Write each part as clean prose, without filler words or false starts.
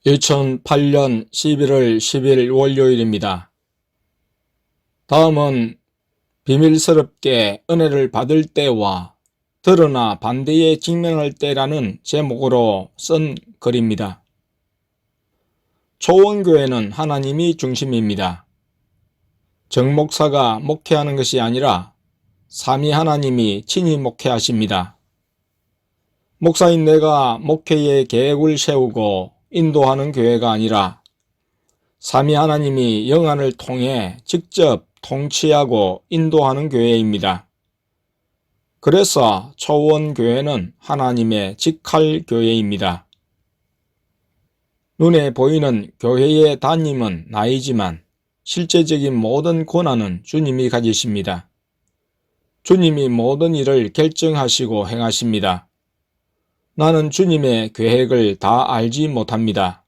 2008년 11월 10일 월요일입니다. 다음은 비밀스럽게 은혜를 받을 때와 드러나 반대에 직면할 때라는 제목으로 쓴 글입니다. 초원교회는 하나님이 중심입니다. 정목사가 목회하는 것이 아니라 삼위 하나님이 친히 목회하십니다. 목사인 내가 목회의 계획을 세우고 인도하는 교회가 아니라 삼위 하나님이 영안을 통해 직접 통치하고 인도하는 교회입니다. 그래서 초원교회는 하나님의 직할 교회입니다. 눈에 보이는 교회의 담임은 나이지만 실제적인 모든 권한은 주님이 가지십니다. 주님이 모든 일을 결정하시고 행하십니다. 나는 주님의 계획을 다 알지 못합니다.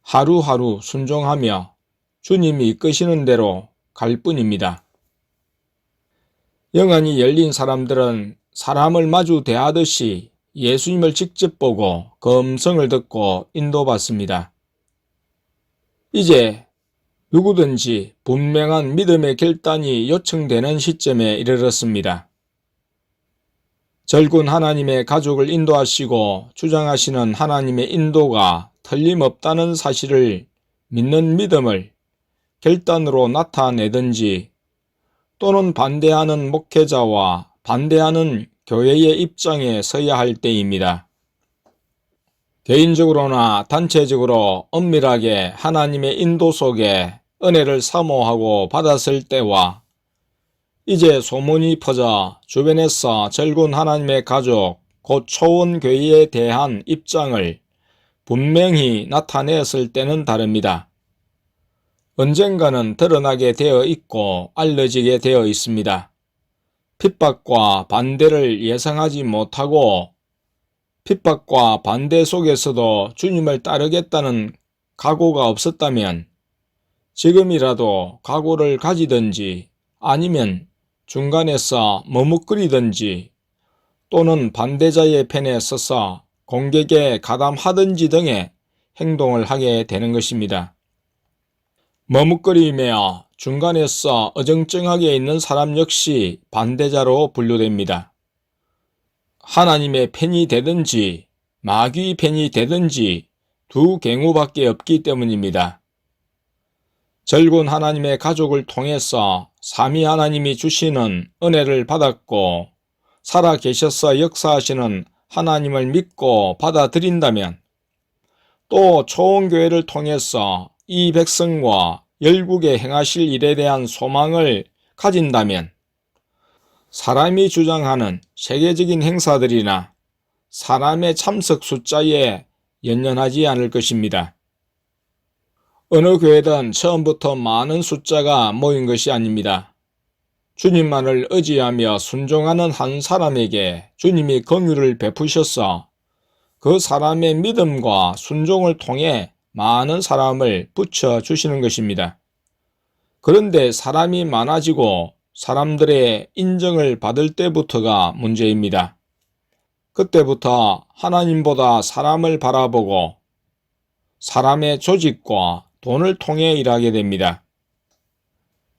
하루하루 순종하며 주님이 이끄시는 대로 갈 뿐입니다. 영안이 열린 사람들은 사람을 마주 대하듯이 예수님을 직접 보고 그 음성을 듣고 인도받습니다. 이제 누구든지 분명한 믿음의 결단이 요청되는 시점에 이르렀습니다. 절군 하나님의 가족을 인도하시고 주장하시는 하나님의 인도가 틀림없다는 사실을 믿는 믿음을 결단으로 나타내든지 또는 반대하는 목회자와 반대하는 교회의 입장에 서야 할 때입니다. 개인적으로나 단체적으로 엄밀하게 하나님의 인도 속에 은혜를 사모하고 받았을 때와 이제 소문이 퍼져 주변에서 절군 하나님의 가족, 곧 초원교회에 대한 입장을 분명히 나타내었을 때는 다릅니다. 언젠가는 드러나게 되어 있고 알려지게 되어 있습니다. 핍박과 반대를 예상하지 못하고 핍박과 반대 속에서도 주님을 따르겠다는 각오가 없었다면 지금이라도 각오를 가지든지 아니면 중간에서 머뭇거리든지 또는 반대자의 편에 서서 공격에 가담하든지 등의 행동을 하게 되는 것입니다. 머뭇거리며 중간에서 어정쩡하게 있는 사람 역시 반대자로 분류됩니다. 하나님의 편이 되든지 마귀의 편이 되든지 두 경우밖에 없기 때문입니다. 절군 하나님의 가족을 통해서 삼위 하나님이 주시는 은혜를 받았고 살아계셔서 역사하시는 하나님을 믿고 받아들인다면 또 초원교회를 통해서 이 백성과 열국에 행하실 일에 대한 소망을 가진다면 사람이 주장하는 세계적인 행사들이나 사람의 참석 숫자에 연연하지 않을 것입니다. 어느 교회든 처음부터 많은 숫자가 모인 것이 아닙니다. 주님만을 의지하며 순종하는 한 사람에게 주님이 긍휼을 베푸셔서 그 사람의 믿음과 순종을 통해 많은 사람을 붙여주시는 것입니다. 그런데 사람이 많아지고 사람들의 인정을 받을 때부터가 문제입니다. 그때부터 하나님보다 사람을 바라보고 사람의 조직과 돈을 통해 일하게 됩니다.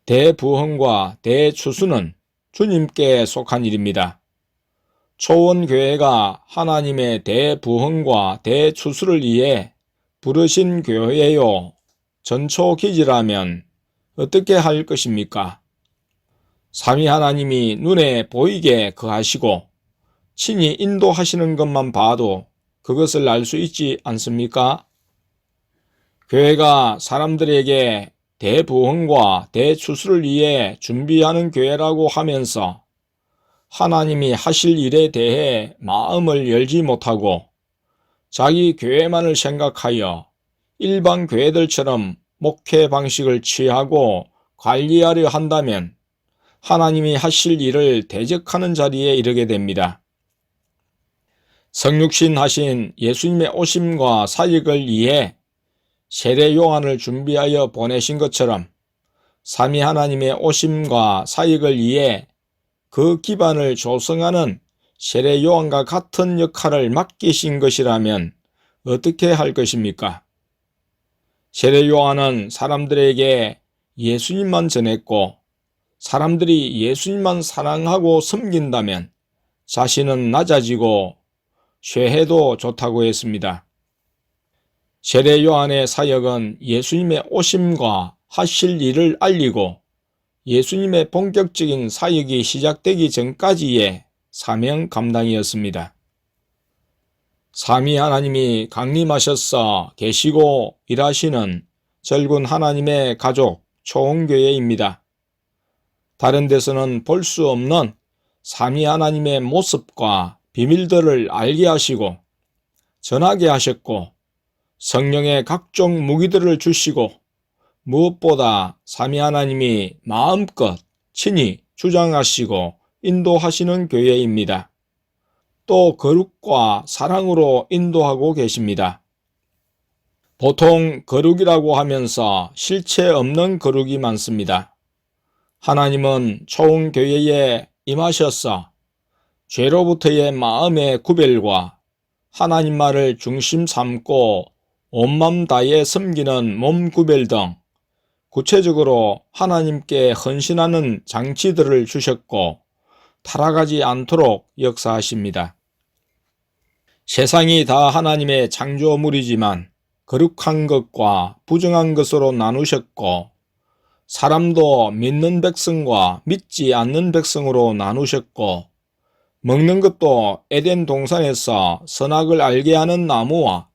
대부흥과 대추수는 주님께 속한 일입니다. 초원교회가 하나님의 대부흥과 대추수를 위해 부르신 교회요 전초기지라면 어떻게 할 것입니까? 삼위 하나님이 눈에 보이게 거하시고 친히 인도하시는 것만 봐도 그것을 알 수 있지 않습니까? 교회가 사람들에게 대부흥과 대추수를 위해 준비하는 교회라고 하면서 하나님이 하실 일에 대해 마음을 열지 못하고 자기 교회만을 생각하여 일반 교회들처럼 목회 방식을 취하고 관리하려 한다면 하나님이 하실 일을 대적하는 자리에 이르게 됩니다. 성육신 하신 예수님의 오심과 사역을 위해 세례 요한을 준비하여 보내신 것처럼 삼위 하나님의 오심과 사역을 위해 그 기반을 조성하는 세례 요한과 같은 역할을 맡기신 것이라면 어떻게 할 것입니까? 세례 요한은 사람들에게 예수님만 전했고 사람들이 예수님만 사랑하고 섬긴다면 자신은 낮아지고 쇠해도 좋다고 했습니다. 세례 요한의 사역은 예수님의 오심과 하실 일을 알리고 예수님의 본격적인 사역이 시작되기 전까지의 사명 감당이었습니다. 삼위 하나님이 강림하셔서 계시고 일하시는 절군 하나님의 가족 초홍교회입니다. 다른 데서는 볼 수 없는 삼위 하나님의 모습과 비밀들을 알게 하시고 전하게 하셨고 성령의 각종 무기들을 주시고 무엇보다 삼위 하나님이 마음껏 친히 주장하시고 인도하시는 교회입니다. 또 거룩과 사랑으로 인도하고 계십니다. 보통 거룩이라고 하면서 실체 없는 거룩이 많습니다. 하나님은 초홍교회에 임하셔서 죄로부터의 마음의 구별과 하나님 말을 중심 삼고 온맘 다해 섬기는 몸 구별 등 구체적으로 하나님께 헌신하는 장치들을 주셨고 타락하지 않도록 역사하십니다. 세상이 다 하나님의 창조물이지만 거룩한 것과 부정한 것으로 나누셨고 사람도 믿는 백성과 믿지 않는 백성으로 나누셨고 먹는 것도 에덴 동산에서 선악을 알게 하는 나무와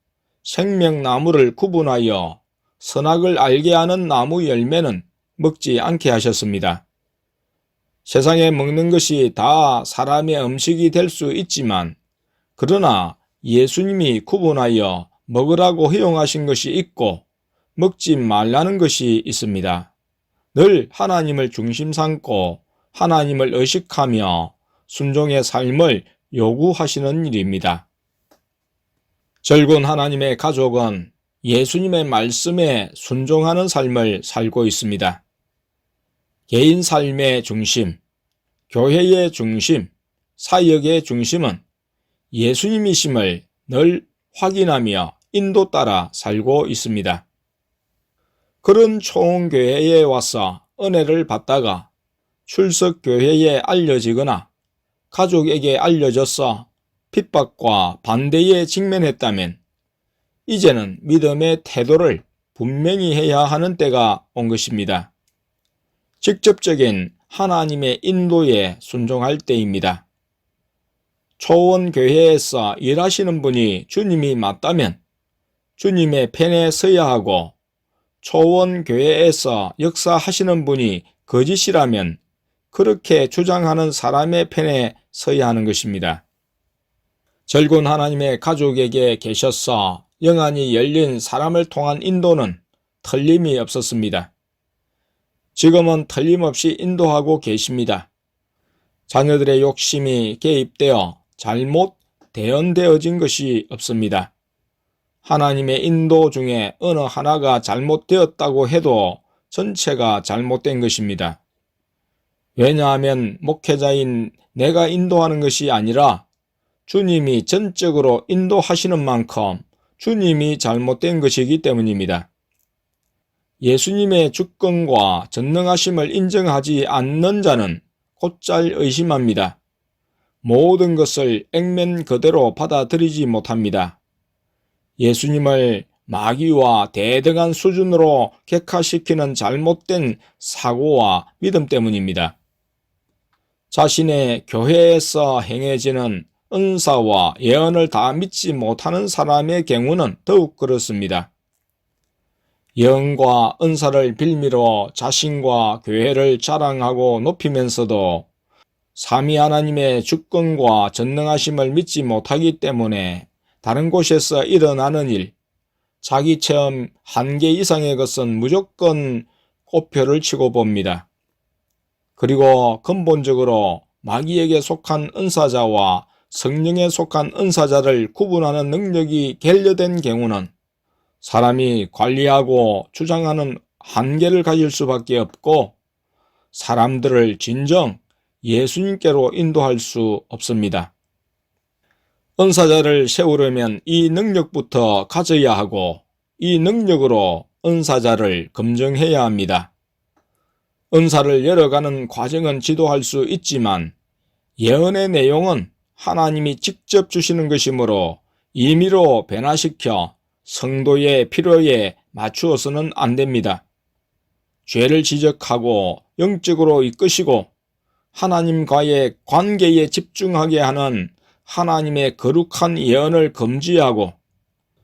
생명나무를 구분하여 선악을 알게 하는 나무 열매는 먹지 않게 하셨습니다. 세상에 먹는 것이 다 사람의 음식이 될 수 있지만 그러나 예수님이 구분하여 먹으라고 허용하신 것이 있고 먹지 말라는 것이 있습니다. 늘 하나님을 중심 삼고 하나님을 의식하며 순종의 삶을 요구하시는 일입니다. 절군 하나님의 가족은 예수님의 말씀에 순종하는 삶을 살고 있습니다. 개인 삶의 중심, 교회의 중심, 사역의 중심은 예수님이심을 늘 확인하며 인도 따라 살고 있습니다. 그런 초홍교회에 와서 은혜를 받다가 출석교회에 알려지거나 가족에게 알려져서 핍박과 반대에 직면했다면 이제는 믿음의 태도를 분명히 해야 하는 때가 온 것입니다. 직접적인 하나님의 인도에 순종할 때입니다. 초원교회에서 일하시는 분이 주님이 맞다면 주님의 편에 서야 하고 초원교회에서 역사하시는 분이 거짓이라면 그렇게 주장하는 사람의 편에 서야 하는 것입니다. 절군 하나님의 가족에게 계셔서 영안이 열린 사람을 통한 인도는 틀림이 없었습니다. 지금은 틀림없이 인도하고 계십니다. 자녀들의 욕심이 개입되어 잘못 대언되어진 것이 없습니다. 하나님의 인도 중에 어느 하나가 잘못되었다고 해도 전체가 잘못된 것입니다. 왜냐하면 목회자인 내가 인도하는 것이 아니라 주님이 전적으로 인도하시는 만큼 주님이 잘못된 것이기 때문입니다. 예수님의 주권과 전능하심을 인정하지 않는 자는 곧잘 의심합니다. 모든 것을 액면 그대로 받아들이지 못합니다. 예수님을 마귀와 대등한 수준으로 객화시키는 잘못된 사고와 믿음 때문입니다. 자신의 교회에서 행해지는 은사와 예언을 다 믿지 못하는 사람의 경우는 더욱 그렇습니다. 예언과 은사를 빌미로 자신과 교회를 자랑하고 높이면서도 삼위 하나님의 주권과 전능하심을 믿지 못하기 때문에 다른 곳에서 일어나는 일, 자기 체험 한계 이상의 것은 무조건 꼽표를 치고 봅니다. 그리고 근본적으로 마귀에게 속한 은사자와 성령에 속한 은사자를 구분하는 능력이 결여된 경우는 사람이 관리하고 주장하는 한계를 가질 수밖에 없고 사람들을 진정 예수님께로 인도할 수 없습니다. 은사자를 세우려면 이 능력부터 가져야 하고 이 능력으로 은사자를 검증해야 합니다. 은사를 열어가는 과정은 지도할 수 있지만 예언의 내용은 하나님이 직접 주시는 것이므로 임의로 변화시켜 성도의 필요에 맞추어서는 안 됩니다. 죄를 지적하고 영적으로 이끄시고 하나님과의 관계에 집중하게 하는 하나님의 거룩한 예언을 금지하고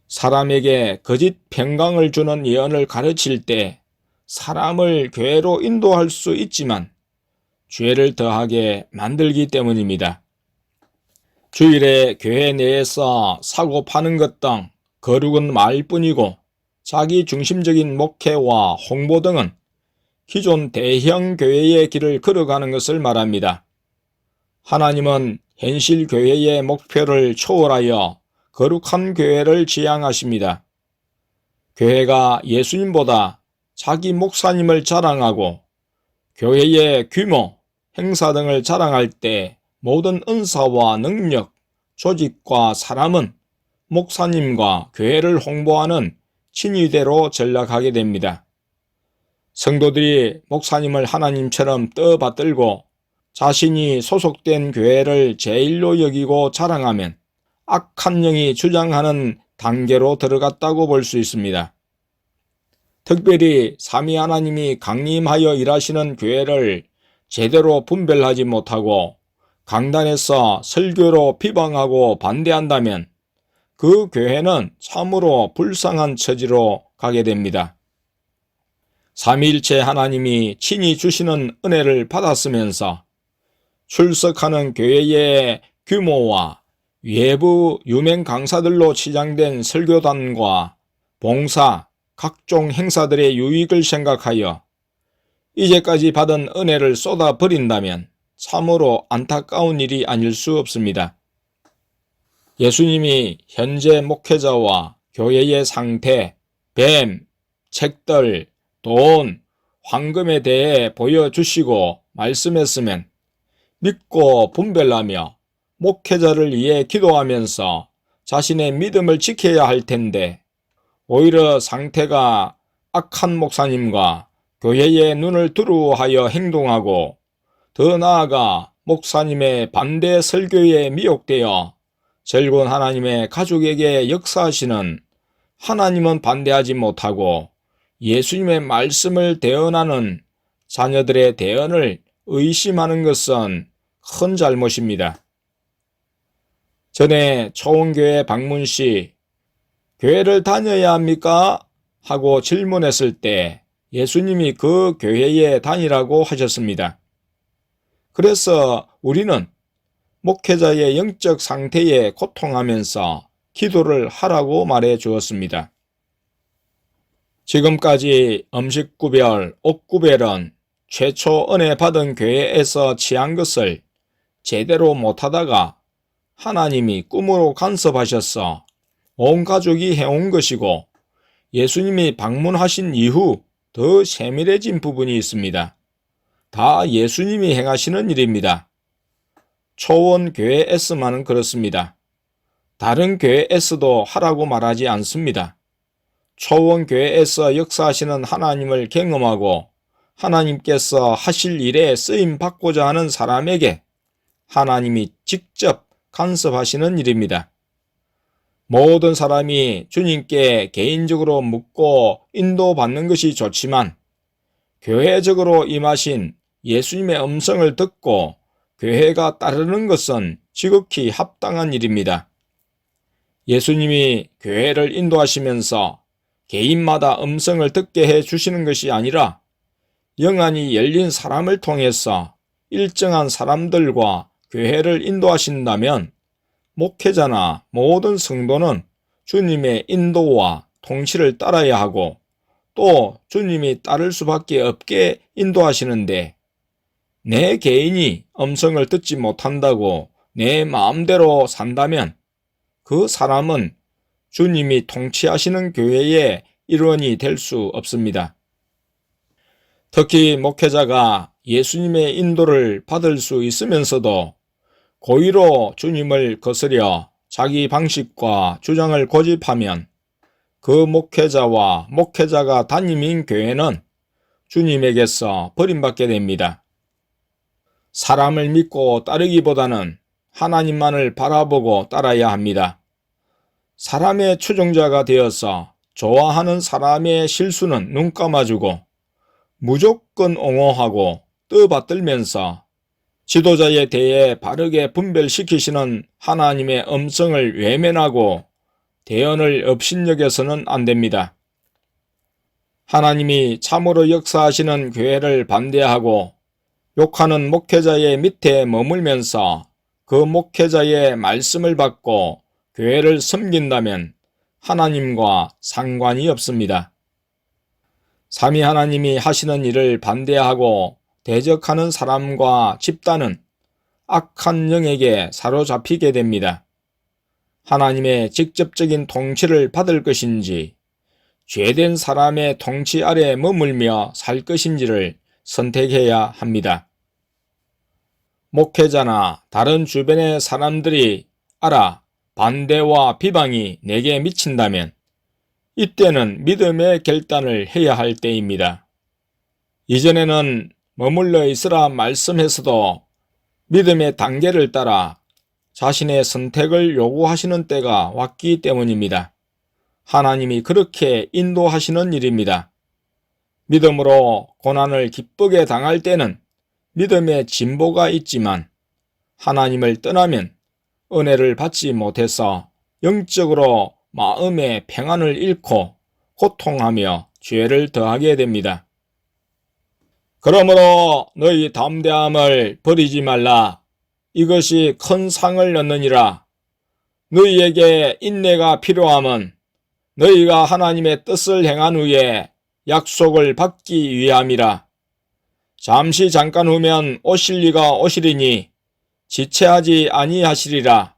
사람에게 거짓 평강을 주는 예언을 가르칠 때 사람을 교회로 인도할 수 있지만 죄를 더하게 만들기 때문입니다. 주일에 교회 내에서 사고 파는 것 등 거룩은 말뿐이고 자기 중심적인 목회와 홍보 등은 기존 대형 교회의 길을 걸어가는 것을 말합니다. 하나님은 현실 교회의 목표를 초월하여 거룩한 교회를 지향하십니다. 교회가 예수님보다 자기 목사님을 자랑하고 교회의 규모, 행사 등을 자랑할 때 모든 은사와 능력, 조직과 사람은 목사님과 교회를 홍보하는 친위대로 전락하게 됩니다. 성도들이 목사님을 하나님처럼 떠받들고 자신이 소속된 교회를 제일로 여기고 자랑하면 악한 영이 주장하는 단계로 들어갔다고 볼 수 있습니다. 특별히 삼위 하나님이 강림하여 일하시는 교회를 제대로 분별하지 못하고 강단에서 설교로 비방하고 반대한다면 그 교회는 참으로 불쌍한 처지로 가게 됩니다. 삼위일체 하나님이 친히 주시는 은혜를 받았으면서 출석하는 교회의 규모와 외부 유명 강사들로 치장된 설교단과 봉사, 각종 행사들의 유익을 생각하여 이제까지 받은 은혜를 쏟아버린다면 참으로 안타까운 일이 아닐 수 없습니다. 예수님이 현재 목회자와 교회의 상태, 뱀, 책들, 돈, 황금에 대해 보여주시고 말씀했으면 믿고 분별하며 목회자를 위해 기도하면서 자신의 믿음을 지켜야 할 텐데 오히려 상태가 악한 목사님과 교회의 눈을 두루하여 행동하고 더 나아가 목사님의 반대 설교에 미혹되어 절군 하나님의 가족에게 역사하시는 하나님은 반대하지 못하고 예수님의 말씀을 대언하는 자녀들의 대언을 의심하는 것은 큰 잘못입니다. 전에 초원교회 방문 시 교회를 다녀야 합니까? 하고 질문했을 때 예수님이 그 교회에 다니라고 하셨습니다. 그래서 우리는 목회자의 영적 상태에 고통하면서 기도를 하라고 말해 주었습니다. 지금까지 음식구별, 옷구별은 최초 은혜 받은 교회에서 취한 것을 제대로 못하다가 하나님이 꿈으로 간섭하셔서 온 가족이 해온 것이고 예수님이 방문하신 이후 더 세밀해진 부분이 있습니다. 다 예수님이 행하시는 일입니다. 초원 교회에서만은 그렇습니다. 다른 교회에서도 하라고 말하지 않습니다. 초원 교회에서 역사하시는 하나님을 경험하고 하나님께서 하실 일에 쓰임 받고자 하는 사람에게 하나님이 직접 간섭하시는 일입니다. 모든 사람이 주님께 개인적으로 묻고 인도받는 것이 좋지만 교회적으로 임하신 예수님의 음성을 듣고 교회가 따르는 것은 지극히 합당한 일입니다. 예수님이 교회를 인도하시면서 개인마다 음성을 듣게 해 주시는 것이 아니라 영안이 열린 사람을 통해서 일정한 사람들과 교회를 인도하신다면 목회자나 모든 성도는 주님의 인도와 통치를 따라야 하고 또 주님이 따를 수밖에 없게 인도하시는데 내 개인이 음성을 듣지 못한다고 내 마음대로 산다면 그 사람은 주님이 통치하시는 교회의 일원이 될 수 없습니다. 특히 목회자가 예수님의 인도를 받을 수 있으면서도 고의로 주님을 거스려 자기 방식과 주장을 고집하면 그 목회자와 목회자가 담임인 교회는 주님에게서 버림받게 됩니다. 사람을 믿고 따르기보다는 하나님만을 바라보고 따라야 합니다. 사람의 추종자가 되어서 좋아하는 사람의 실수는 눈 감아주고 무조건 옹호하고 떠받들면서 지도자에 대해 바르게 분별시키시는 하나님의 음성을 외면하고 대언을 업신여겨서는 안 됩니다. 하나님이 참으로 역사하시는 교회를 반대하고 욕하는 목회자의 밑에 머물면서 그 목회자의 말씀을 받고 교회를 섬긴다면 하나님과 상관이 없습니다. 삼위 하나님이 하시는 일을 반대하고 대적하는 사람과 집단은 악한 영에게 사로잡히게 됩니다. 하나님의 직접적인 통치를 받을 것인지 죄된 사람의 통치 아래 머물며 살 것인지를 선택해야 합니다. 목회자나 다른 주변의 사람들이 알아 반대와 비방이 내게 미친다면 이때는 믿음의 결단을 해야 할 때입니다. 이전에는 머물러 있으라 말씀해서도 믿음의 단계를 따라 자신의 선택을 요구하시는 때가 왔기 때문입니다. 하나님이 그렇게 인도하시는 일입니다. 믿음으로 고난을 기쁘게 당할 때는 믿음의 진보가 있지만 하나님을 떠나면 은혜를 받지 못해서 영적으로 마음의 평안을 잃고 고통하며 죄를 더하게 됩니다. 그러므로 너희 담대함을 버리지 말라. 이것이 큰 상을 얻느니라. 너희에게 인내가 필요함은 너희가 하나님의 뜻을 행한 후에 약속을 받기 위함이라. 잠시 잠깐 후면 오실 이가 오시리니 지체하지 아니하시리라.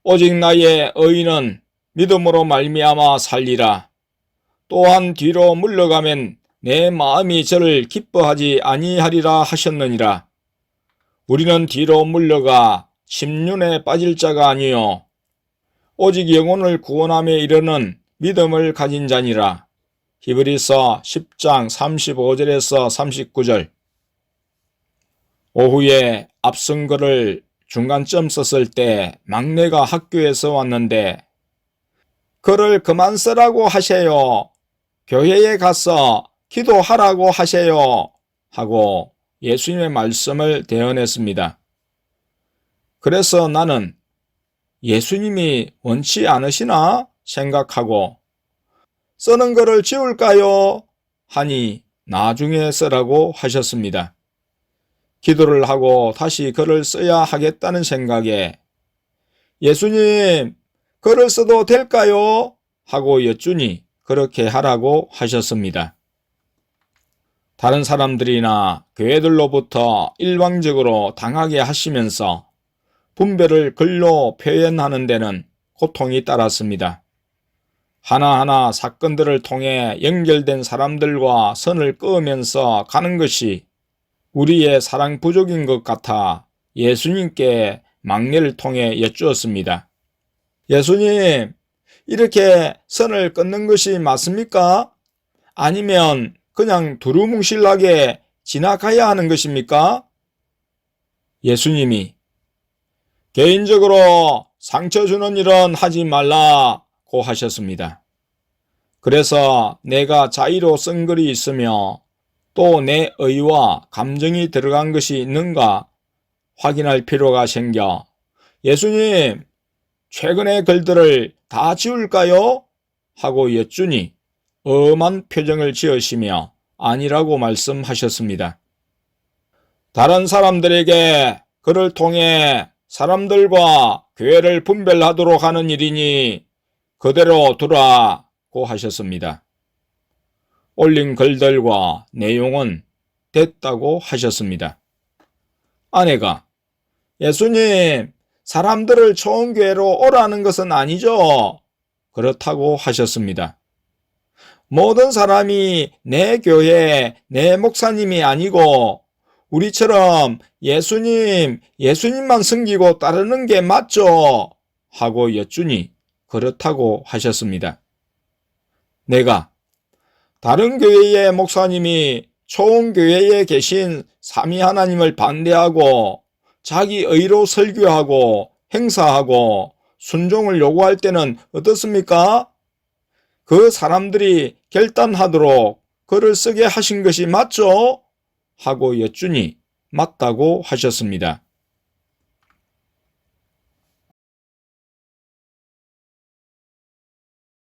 오직 나의 의인은 믿음으로 말미암아 살리라. 또한 뒤로 물러가면 내 마음이 저를 기뻐하지 아니하리라 하셨느니라. 우리는 뒤로 물러가 심륜에 빠질 자가 아니요 오직 영혼을 구원함에 이르는 믿음을 가진 자니라. 히브리서 10장 35절에서 39절. 오후에 앞선 글을 중간점 썼을 때 막내가 학교에서 왔는데 글을 그만 쓰라고 하세요. 교회에 가서 기도하라고 하세요. 하고 예수님의 말씀을 대언했습니다. 그래서 나는 예수님이 원치 않으시나 생각하고 쓰는 글을 지울까요? 하니 나중에 쓰라고 하셨습니다. 기도를 하고 다시 글을 써야 하겠다는 생각에 예수님, 글을 써도 될까요? 하고 여쭈니 그렇게 하라고 하셨습니다. 다른 사람들이나 교회들로부터 일방적으로 당하게 하시면서 분별을 글로 표현하는 데는 고통이 따랐습니다. 하나하나 사건들을 통해 연결된 사람들과 선을 그으면서 가는 것이 우리의 사랑 부족인 것 같아 예수님께 막내를 통해 여쭈었습니다. 예수님, 이렇게 선을 끊는 것이 맞습니까? 아니면 그냥 두루뭉실하게 지나가야 하는 것입니까? 예수님이 개인적으로 상처 주는 일은 하지 말라고 하셨습니다. 그래서 내가 자의로 쓴 글이 있으며 또 내 의와 감정이 들어간 것이 있는가 확인할 필요가 생겨 예수님, 최근의 글들을 다 지울까요? 하고 여쭈니 엄한 표정을 지으시며 아니라고 말씀하셨습니다. 다른 사람들에게 그를 통해 사람들과 교회를 분별하도록 하는 일이니 그대로 두라고 하셨습니다. 올린 글들과 내용은 됐다고 하셨습니다. 아내가 예수님, 사람들을 좋은 교회로 오라는 것은 아니죠? 그렇다고 하셨습니다. 모든 사람이 내 교회, 내 목사님이 아니고 우리처럼 예수님만 섬기고 따르는 게 맞죠? 하고 여쭈니 그렇다고 하셨습니다. 내가 다른 교회의 목사님이 초원교회에 계신 삼위 하나님을 반대하고 자기 의로 설교하고 행사하고 순종을 요구할 때는 어떻습니까? 그 사람들이 결단하도록 글을 쓰게 하신 것이 맞죠? 하고 여쭈니 맞다고 하셨습니다.